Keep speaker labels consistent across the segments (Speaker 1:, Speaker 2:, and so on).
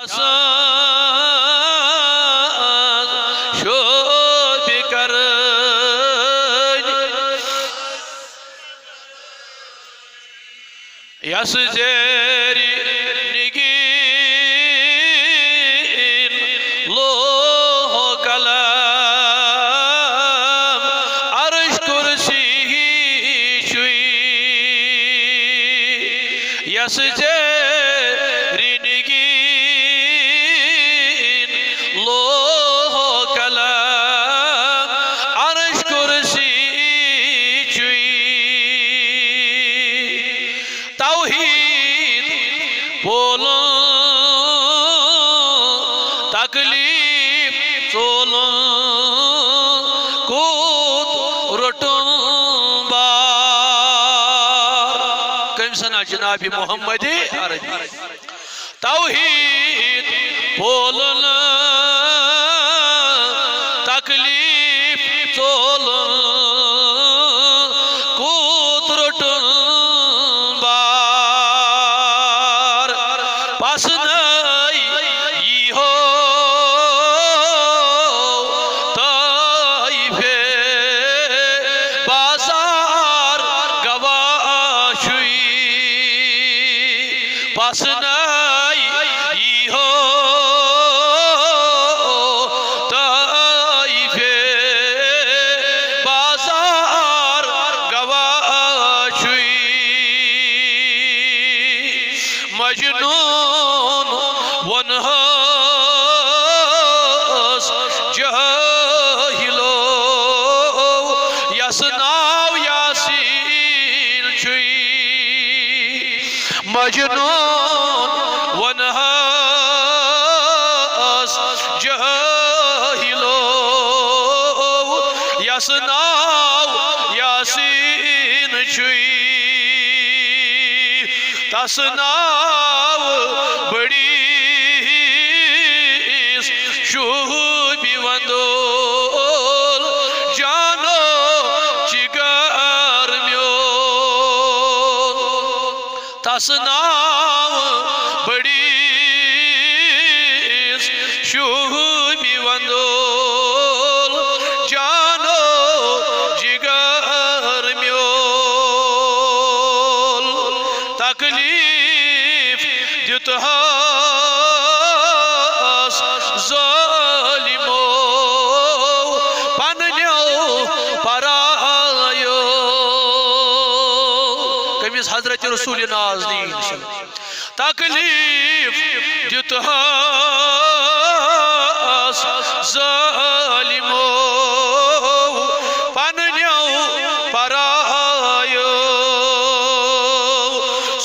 Speaker 1: यासान शोभ करन yes Jerry निगीन लोह कलम अर्श कुर्सी शुई यस जेरी निगीन लोह कलम अर्श कुर्सी शुई तौहीद बोलो तकलीफ सोलो कूद रोटुम बार कमसना जनाब मोहम्मद अरबी तौहीद बोलो तकलीफ सोलो कूद रोटुम पसनाई हो ताइफे बाजार गवाशुई मजनून वनहस जाहिलो यसनाव यासीन छुई मजनून वनहस जाहिलो यसनाव यासीन छुई तसनाव बड़ी शूबी वंदोल जानो चिगार म्योल तसनाव बड़ी शूबी वंदोल जानो जिगर म्योल तकलीफ दितहस जालिमो पन्न्यो परायो कमिस हजरत रसूल नाज़नीन तकलीफ दितहस जालिमो पन्न्यो परायो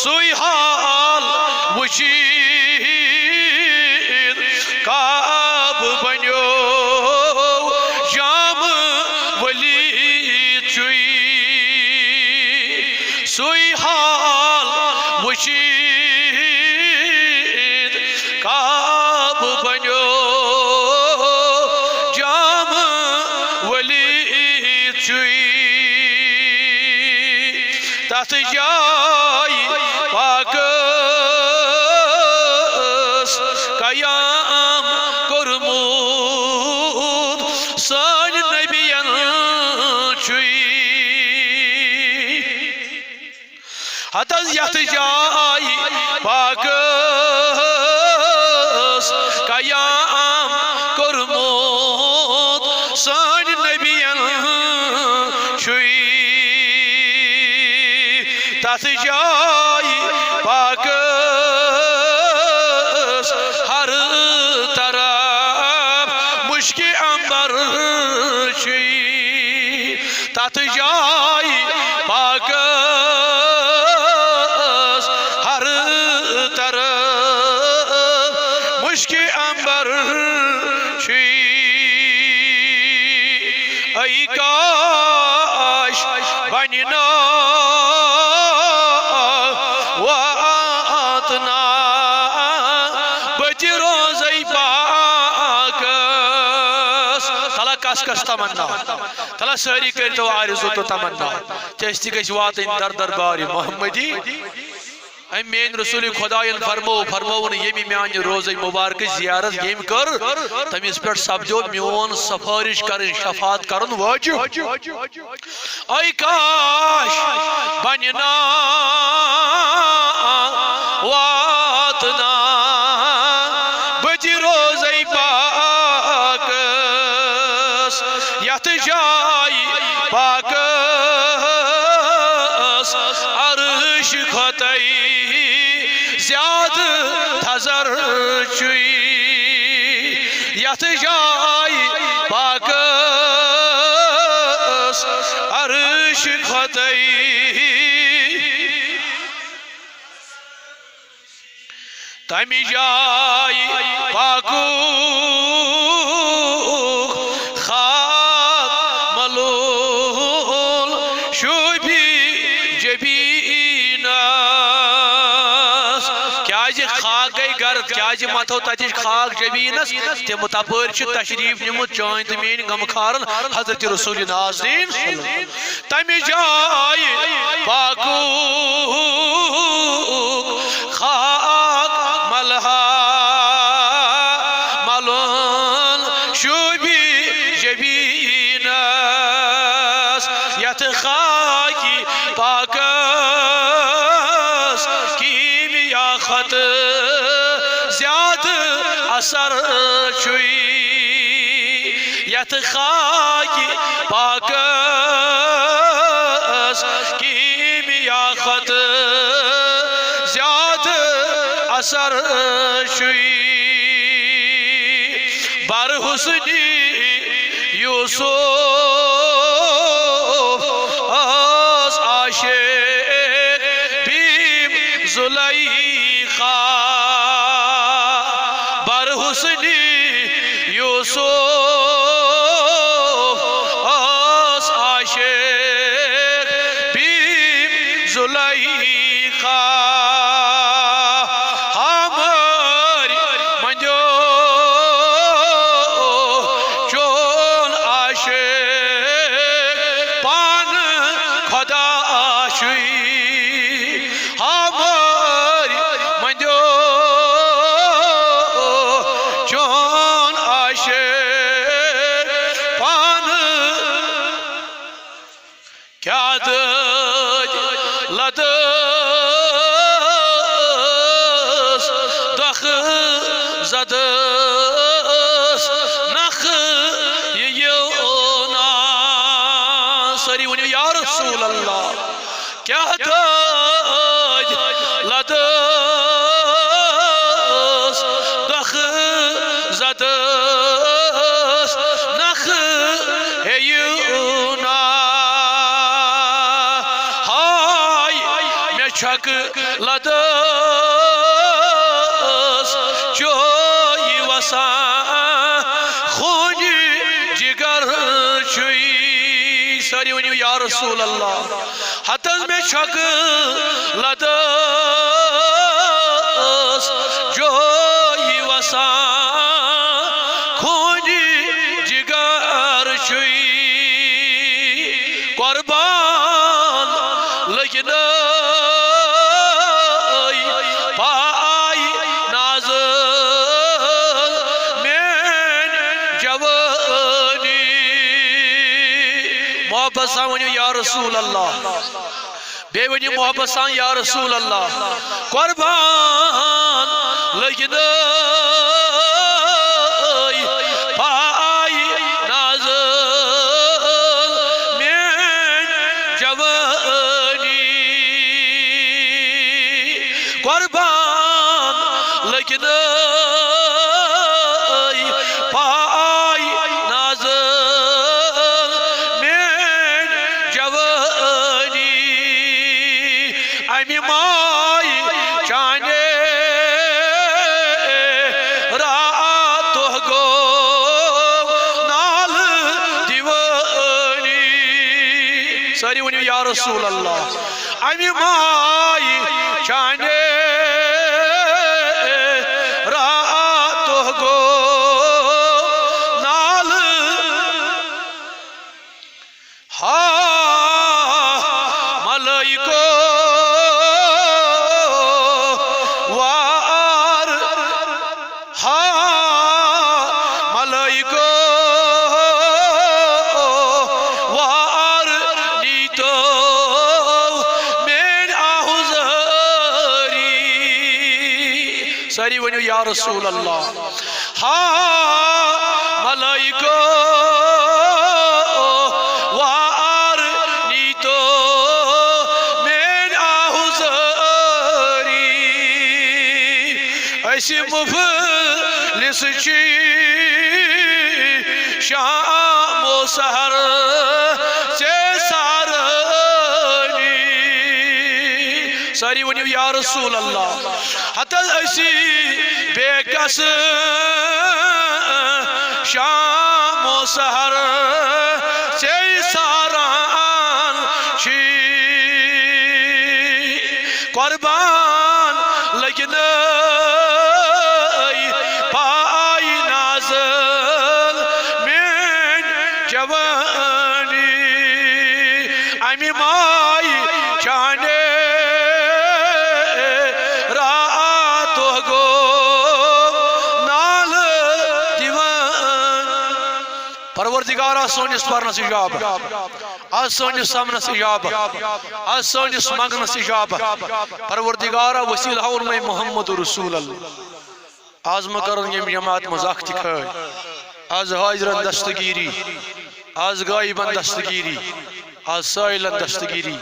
Speaker 1: सुई हाल वशीद काब बन्यो शाम वली चुई सुई हाल वशीद काब बन्यो जाम वली चुई तथ जाय पाकस कयाम कुरमुद सान नबियन चुई हतज यथ जाय पाकस कयाम कुरमुद सान नबियन चुई तथ जाय पाकस हर तरफ मुश्क अंबर चुई तथ जाय पाकस हर तरफ मुश्क अंबर चुई ऐ काश बनना वातना बच रोज़ै पाकस तला कस कस तमन्ना तला सारी करतो आरज़ू तो तमन्ना चश्ती गश वातन दर दरबार मोहम्मदी मेन रसूल खुदायन फरमोन यमी मान रोज़ मुबारक जियारत यम कर तमिस पे सपदो मोन सफारिश कर शफात कर वाजिब ऐ काश बनना वातना बज रोज़ पाक यत जाय पाक अर्श खोतई ज़्याद थजर चुई यत जाय पाक अर्श खोतई तमी जाय पाकू खाक मलूल शुभी जबीनस क्या खाक गई गर्द क्या मथो तथ खाक जबीनस तम तपर तशरीफ निमुत चान तो मेन गमखारन हजरत रसूल नाज़रीन तमी जाय पाकू खाक मलहा मलूल शुभी जबीनस यत खाकी पाकस कीमिया खत ज़्याद असर चुई यत खाकी पाकस कीमिया खत ज़्याद असर चुई बर हुस्नी यूसुफ आशिक बीम ज़ुलैखा बर हुस्नी यूसुफ आशिक बीम ज़ुलैखा हमारी मंजो चोल आशिक पान खुदा आशुई हमारी मंजो चोल आशिक पान क्या लदस दख जदस नख योना सरी वन या रसूल अल्लाह क्या लदस दख जदस नख योना छक लदस चोई वसा खूनी जिगर चुई सारी वनी या रसूल अल्लाह हतज में छक लदस चोई वसा खूनी जिगर चुई कुर्बान लगना मोहब्बत सान वनो या रसूल अल्लाह बे वनो मोहब्बत सान या रसूल अल्लाह कुर्बान लगन पाई नाज़ल में जवानी कुर्बान लगन पाई अमी माई चाने रात गो नाल दीवानी सारी वनी या रसूल अल्लाह अमी माई चाने रात गो नाल हा मलाइको मलाइको वार नीतो मेन आहुजारी सारी वनो या रसूल अल्लाह मलाइको वार नीतो मेन आहुजारी ऐसी मुफलिस शाम सहर से सारनी सारी वनो या रसूल अल्लाह हतल ऐसी बेकस शाम सहर से सारान कुर्बान लगन पाई नाज़ल मेन जवानी अमि माई चाने रातो गो नाल दीवान परवरदिगारा सोनिस परनस इजाब आज सोनिस सामनस इजाब आज सोनिस मंगनस इजाब परवरदिगारा वसील हाउन में मोहम्मद रसूल अल्लाह आज मकरन यम जमात मजाक तिखाय आज हाजिरन दस्तगीरी आज गायबन दस्तगीरी आज साइलन दस्तगीरी